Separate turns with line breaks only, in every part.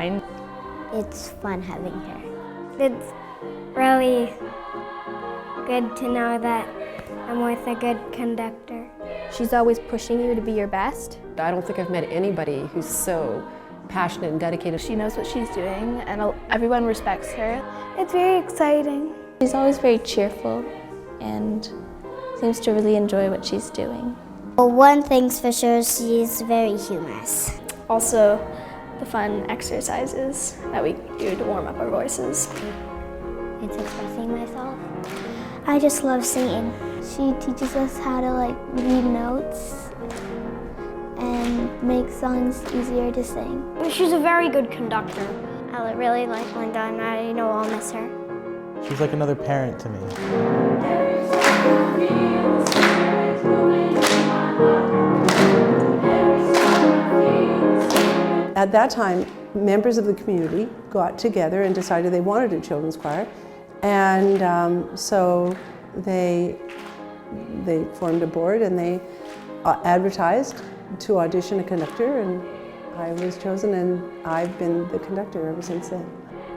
kind.
It's fun having her.
It's really good to know that I'm with a good conductor.
She's always pushing you to be your best.
I don't think I've met anybody who's so passionate and dedicated.
She knows what she's doing and everyone respects her.
It's very exciting.
She's always very cheerful and seems to really enjoy what she's doing.
Well, one thing's for sure, she's very humorous.
Also, the fun exercises that we do to warm up our voices.
It's expressing myself.
I just love singing. She teaches us how to read notes and make songs easier to sing.
She's a very good conductor. I really like Linda and I know I'll miss her.
She's like another parent to me.
At that time, members of the community got together and decided they wanted to do children's choir, and so they formed a board and they advertised to audition a conductor, and I was chosen, and I've been the conductor ever since then.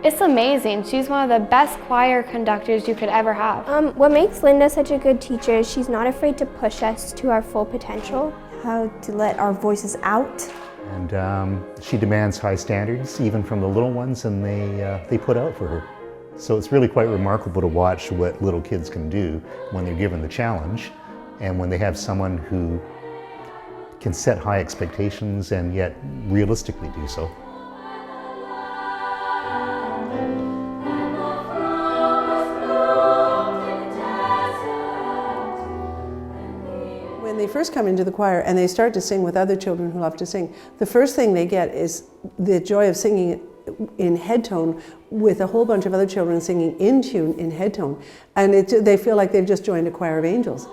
It's amazing. She's one of the best choir conductors you could ever have.
What makes Linda such a good teacher is she's not afraid to push us to our full potential.
How to let our voices out.
And she demands high standards, even from the little ones, and they put out for her. So it's really quite remarkable to watch what little kids can do when they're given the challenge, and when they have someone who can set high expectations and yet realistically do so.
When they first come into the choir and they start to sing with other children who love to sing, the first thing they get is the joy of singing in head tone with a whole bunch of other children singing in tune in head tone. And they feel like they've just joined a choir of angels.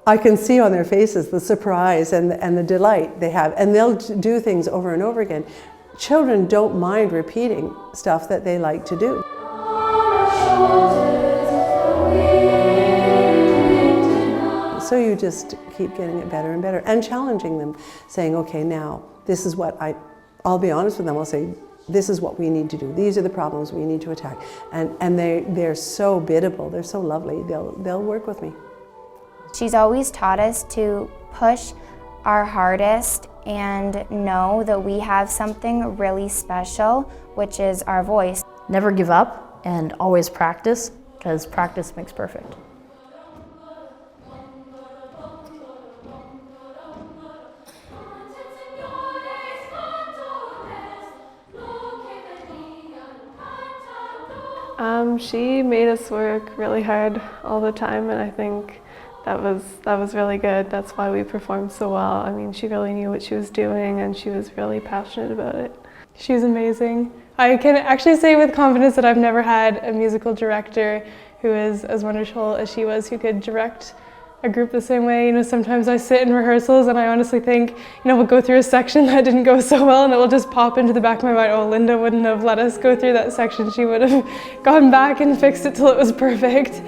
I can see on their faces the surprise and the delight they have, and they'll do things over and over again. Children don't mind repeating stuff that they like to do. So you just keep getting it better and better and challenging them, saying, okay, now this is what I'll be honest with them, I'll say, this is what we need to do. These are the problems we need to attack. And they're so biddable, they're so lovely, they'll work with me.
She's always taught us to push our hardest and know that we have something really special, which is our voice.
Never give up and always practice, because practice makes perfect.
She made us work really hard all the time, and I think that was really good. That's why we performed so well. I mean, she really knew what she was doing, and she was really passionate about it.
She was amazing. I can actually say with confidence that I've never had a musical director who is as wonderful as she was, who could direct a group the same way. You know, sometimes I sit in rehearsals and I honestly think, we'll go through a section that didn't go so well, and it will just pop into the back of my mind, oh, Linda wouldn't have let us go through that section. She would have gone back and fixed it till it was perfect.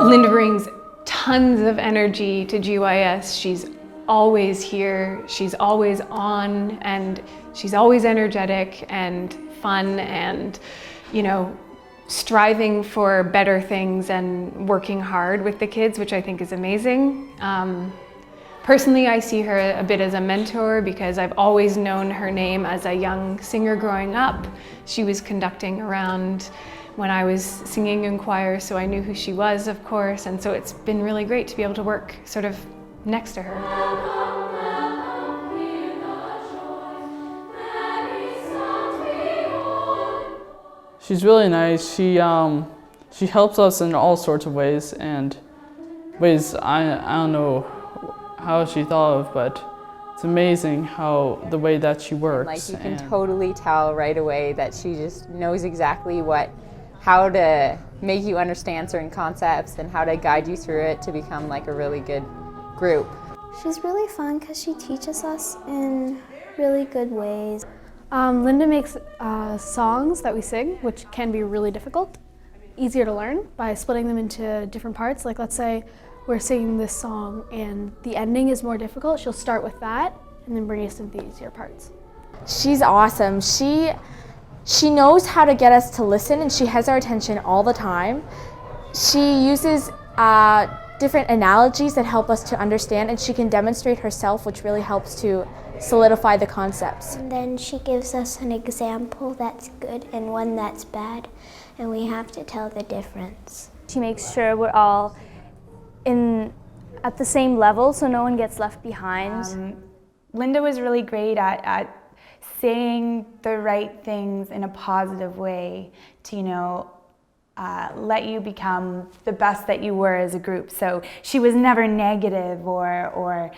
Linda brings tons of energy to GYS. She's always here, she's always on, and she's always energetic and fun and, striving for better things and working hard with the kids, which I think is amazing. Personally, I see her a bit as a mentor because I've always known her name as a young singer growing up. She was conducting around when I was singing in choir, so I knew who she was, of course, and so it's been really great to be able to work sort of next to her.
She's really nice. She helps us in all sorts of ways, and ways I don't know how she thought of, but it's amazing the way that she works.
Like, you can totally tell right away that she just knows exactly how to make you understand certain concepts and how to guide you through it to become like a really good group.
She's really fun because she teaches us in really good ways.
Linda makes songs that we sing, which can be really difficult, easier to learn by splitting them into different parts. Like let's say we're singing this song and the ending is more difficult. She'll start with that and then bring us into the easier parts.
She's awesome. She knows how to get us to listen, and she has our attention all the time. She uses different analogies that help us to understand, and she can demonstrate herself, which really helps to solidify the concepts.
And then she gives us an example that's good and one that's bad, and we have to tell the difference.
She makes sure we're all at the same level so no one gets left behind.
Linda was really great at saying the right things in a positive way to, let you become the best that you were as a group. So she was never negative or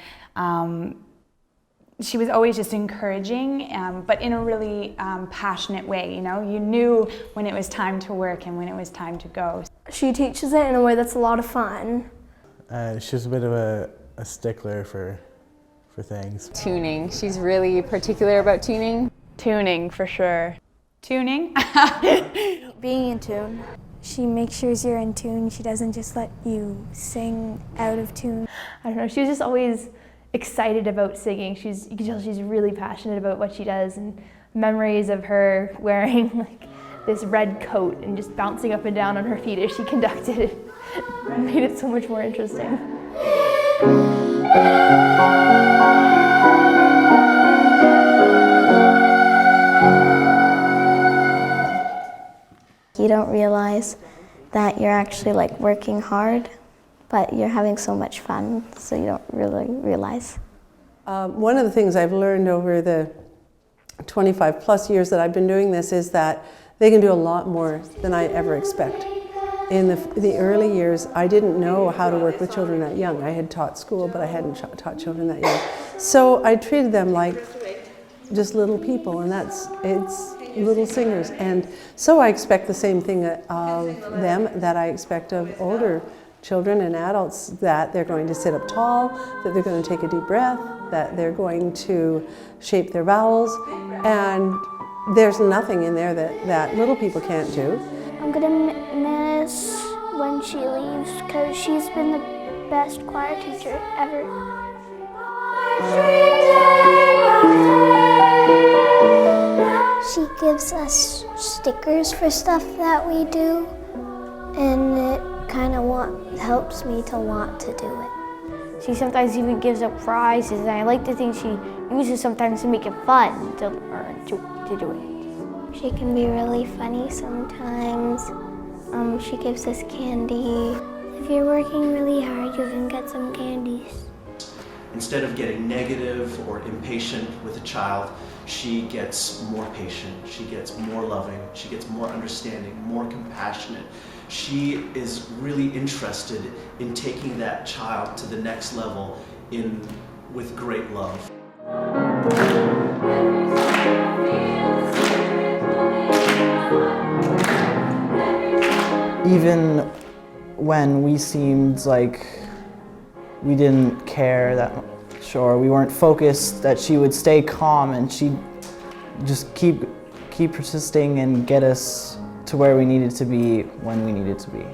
she was always just encouraging, but in a really passionate way. You knew when it was time to work and when it was time to go.
She teaches it in a way that's a lot of fun.
She's a bit of a stickler for things.
Tuning. She's really particular about tuning.
Tuning, for sure. Tuning?
Being in tune. She makes sure you're in tune. She doesn't just let you sing out of tune.
I don't know, she was just always excited about singing. You can tell she's really passionate about what she does, and memories of her wearing like this red coat and just bouncing up and down on her feet as she conducted it made it so much more interesting.
You don't realize that you're actually like working hard, but you're having so much fun, so you don't really realize.
One of the things I've learned over the 25 plus years that I've been doing this is that they can do a lot more than I ever expect. In the early years, I didn't know how to work with children that young. I had taught school, but I hadn't taught children that young. So I treated them like just little people, and it's little singers. And so I expect the same thing of them that I expect of older children and adults, that they're going to sit up tall, that they're going to take a deep breath, that they're going to shape their vowels, and there's nothing in there that little people can't do.
I'm gonna miss when she leaves because she's been the best choir teacher ever. She gives us stickers for stuff that we do, and it kind of helps me to want to do it.
She sometimes even gives out prizes, and I like to think she uses sometimes to make it fun to do it.
She can be really funny sometimes. She gives us candy. If you're working really hard, you can get some candies.
Instead of getting negative or impatient with a child, she gets more patient, she gets more loving, she gets more understanding, more compassionate. She is really interested in taking that child to the next level with great love.
Even when we seemed like we didn't care that much or we weren't focused, that she would stay calm and she'd just keep persisting and get us to where we needed to be when we needed to be.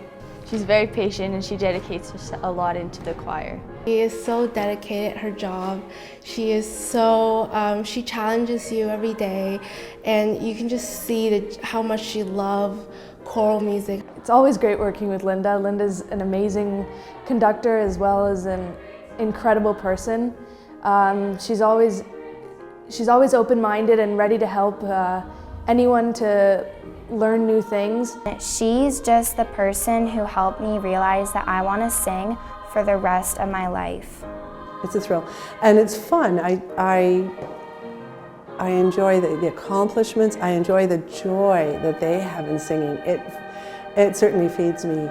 She's very patient and she dedicates herself a lot into the choir.
She is so dedicated at her job. She is so, she challenges you every day, and you can just see how much she loves choral music.
It's always great working with Linda. Linda's an amazing conductor as well as an incredible person. She's always open-minded and ready to help anyone to learn new things.
She's just the person who helped me realize that I want to sing for the rest of my life.
It's a thrill, and it's fun. I enjoy the accomplishments. I enjoy the joy that they have in singing. It certainly feeds me.